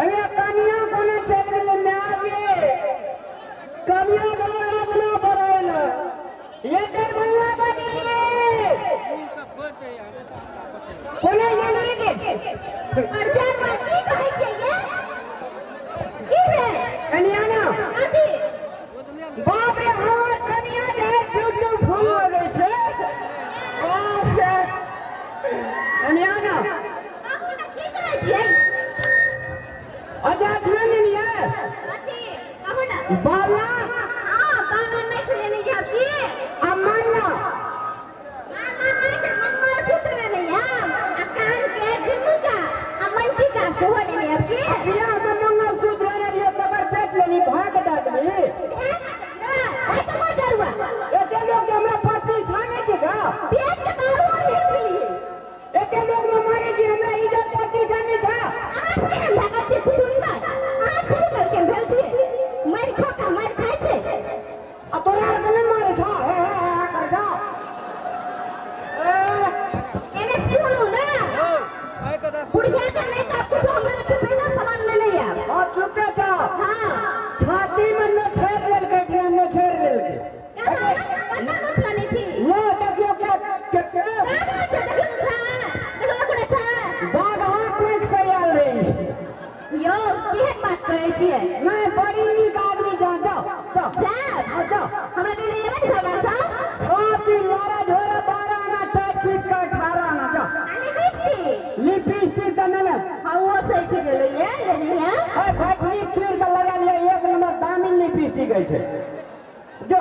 अरे कनिया कोने चल गेल में आगे कनिया गला अपना बराइल ये कर भैया बनी कोने ये नहीं के अर्जा बाकी कहे चाहिए की रे कनिया ना आदि बाप रे हमर कनिया जे ब्यूटीफुल हो गई छे बाप रे कनिया ना की कहे छियै आजा ध्यान नहीं है आदि कहो ना बाला हां बाला नहीं छले नहीं आपकी अमन्ना नहीं छे मम्मा सूत्र ले नहीं है कान के झुमका अमंती का सोहल नहीं आपकी या मम्मा सूत्र ले लियो तबर बेच लेनी भाग डाली आई तो मजा हुआ एते लोग हमरा पार्टी थाने छै गा पेट के दारू नहीं पीली एते लोग में मारे जी हमरा इज्जत पार्टी थाने छा आ के लगा छे चुचुंदा आ चुल करके भेल छे मार खा का मार खाय छे आ तोरा के नहीं मारे छा हे कर छा एने सुनो ना बुढ़िया का नहीं का कुछ हमरा के पहला सामान ले नहीं आ आ चुपे छा हां छाती में न छेड़ लेल के ट्रेन में छेड़ लेल के कतना मछला नहीं थी लो देखियो क्या देखो कोने था बाग हाथ में से आल रही यो केहन बात कहै छियै मैं बड़ी नीक आदमी जान जा जा हमरा के लिए लेबे सामान था सब चीज लारा झोरा 12 आना टैक्सी का 18 आना जा लिपस्टिक का नले हां वो सही के गेलो ये लेनी है ए फैक्ट्री चीज का लगा लिया एक नंबर दामी लिपस्टिक है छे जो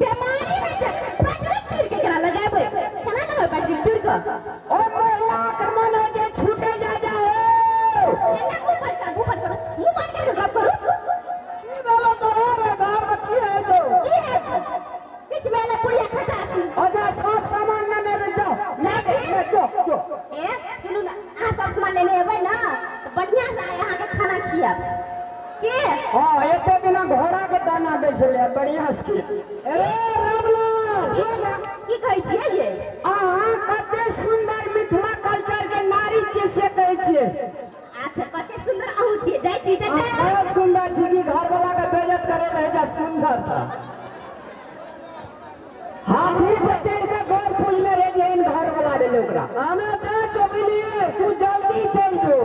बीमारी में छे पैट्रिक चूर के केना लगाबे केना लगाबे पैट्रिक चूर का ओ महिला के मन हो जे छूटे जा जाओ केना मुंह मार के गप करू ई वाला तो रे घर में की है जो की है बीच में ले पुड़िया खटासी अच्छा सब सामान न ले जाओ ले जो ए सुनु ना आ सब सामान लेने एबै ना तो बढ़िया से यहाँ के खाना खिया के हां एते बिना घोड़ा के दाना बेचले बढ़िया से ए रामला की कहै छियै ये अहाँ कते सुंदर मिथिला कल्चर के नारी छी से कहै छियै अच्छा कते सुंदर अहू छियै जाइ छी देखे बहुत सुंदर छी की घर वाला के बेइज्जत करे रहे जा सुंदर था हाथी पे चढ़ के गोर पूजने रे जे इन घर वाला रे ओकरा हमें दे चोबली तू जल्दी चल जो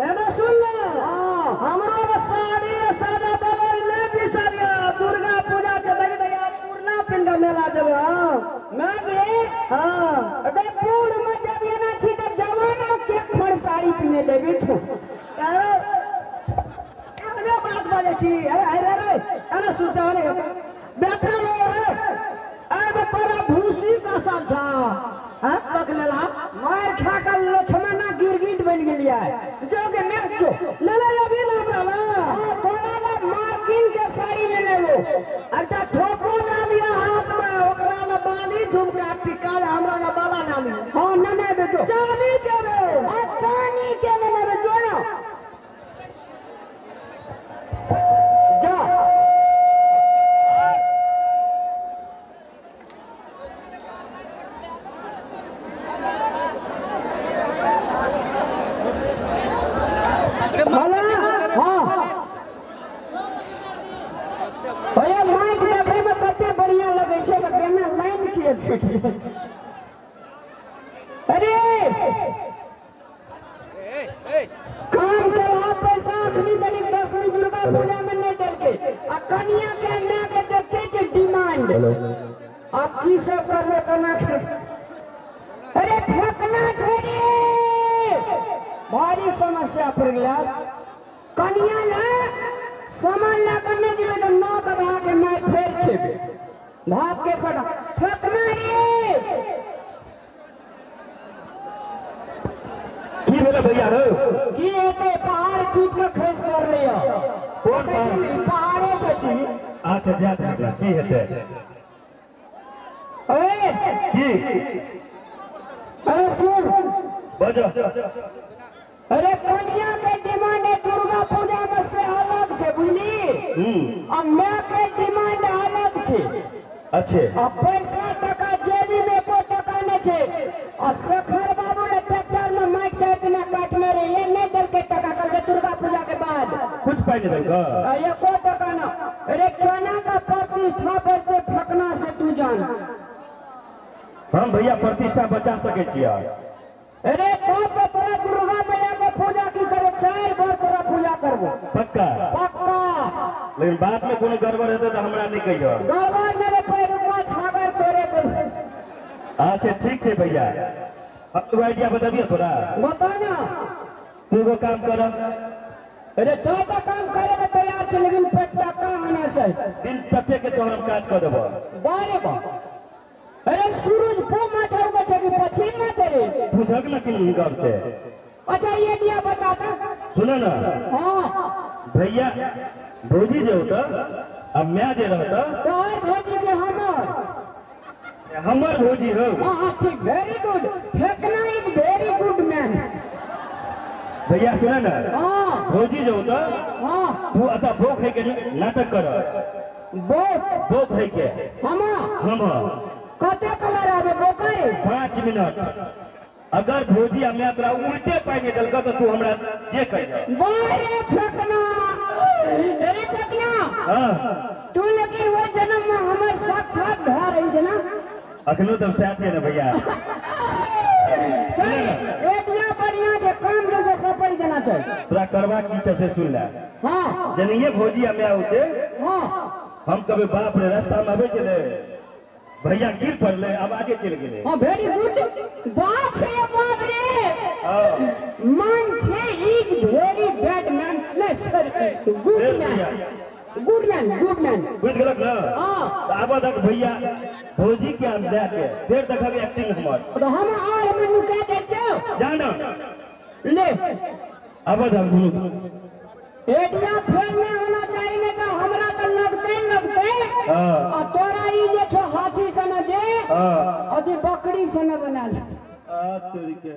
एने सुन ले हां हमरा के साड़ी सादा बगल नहीं बिसरिया दुर्गा पूजा के बड़ी दया पूर्णा पिंड मेला देबे हां मैं भी हां अबे पूर्ण में जब ये ना छी त जवान में के खड़ साड़ी पहने देबे तू एगो बात बोले छी अरे सुन जाने बेटा रे अब पर भूसी का साझा हां पक लेला मार खा कर लछमना गिरगिट बन गेलिया जो के मैं जो ले ले अभी ना हमरा तोरा ला मार्किंग के साड़ी ले ले वो अटा ठोको ला लिया हाथ में ओकरा ला बाली झुमका टिका हमरा ला बाला ला ली हां न न बेटो चांदी के रे चांदी के ले ले जो ना जा अरे काम के पैसा आखिरी दली 10 दुर्गा पूजा में नहीं दल के आ कन्या के ना के देखे के डिमांड आप की सब करबे करना अरे फेंकना छै रे भारी समस्या पड़ गया कन्या ना सामान ला करने दिबे तो नौ दबा के मैं फेर खेबे भाग के सड़ा फेंकना रे की भेले भैया रे की एते पहाड़ टूट के खस कर लिया कौन पहाड़े से छी अच्छा जा जा की हेते ए की अरे सुन बजा अरे कन्या के डिमांड है दुर्गा पूजा में से अलग से बुझली और मैं के डिमांड अलग से अच्छे अब पैसा टका जेबी में को टका नहीं छे और शेखर बाबू ने ट्रैक्टर में माइक चाय बिना काट में रे ये नहीं दल के टका कल के दुर्गा पूजा पाई नहीं का ये को टका ना अरे केना का प्रतिष्ठा पर ते फकना से तू जान हम भैया प्रतिष्ठा बचा सके छिया अरे को तो तोरा दुर्गा मैया के पूजा की करे 4 बार तोरा पूजा करबो पक्का पक्का लेकिन बाद में कोनो गड़बड़ हेतै तो हमरा नहीं कहियो गड़बड़ मेरे पैर रुपा छागर तोरे कर अच्छा ठीक है भैया अब तू आइडिया बताबिए थोड़ा बता ना तू वो काम कर अरे छोटा काम करे के तैयार छे लेकिन पेट टका होना चाहिए दिन तके के तोहर हम काज कर देबो बारे बा अरे सूरज पो माथा होगा छे कि पश्चिम में तेरे पूछक ना किन गप से अच्छा ये दिया बताता सुनो ना हां भैया भौजी जो होता अब मैं जे रहता तो हर भौजी के हमर भौजी हो हां ठीक वेरी गुड फेकना इज वेरी गुड मैन भैया सुना ना हां भौजी जो होता हां तू अता भूख है के नाटक कर भूख है के हम कते कलर आवे बोकर 5 मिनट अगर भौजी हमें तोरा उल्टे पानी दलका तो तू हमरा जे कहियो बारे फेकना अरे फेकना हां तू लेकिन वो जन्म में हमर साक्षात भा रही है ना अखनो तब साथ है ना भैया सही एडिया बढ़िया के काम जैसे सफल देना चाहिए तोरा करवा की से सुन ले हां जनिए भौजी हमें आउते हां हम कभी बाप रे रास्ता में आवे चले भैया गिर पड़ले अब आगे चल गेले हां वेरी गुड बाप रे मान छे इज वेरी बैड मैन ले सर गुड मैन बुझ गलत ना हां अब तक भैया भौजी के हम दे के फिर देखब एक्टिंग हमर तो हम आए मनु कह देते जाना ले अब हम एडिया फेल में होना चाहिए नहीं तो हमरा तो लगते हां और तोरा ई जे छो हाथी सन दे हां अथी बकरी सन बना ले आ तोरी के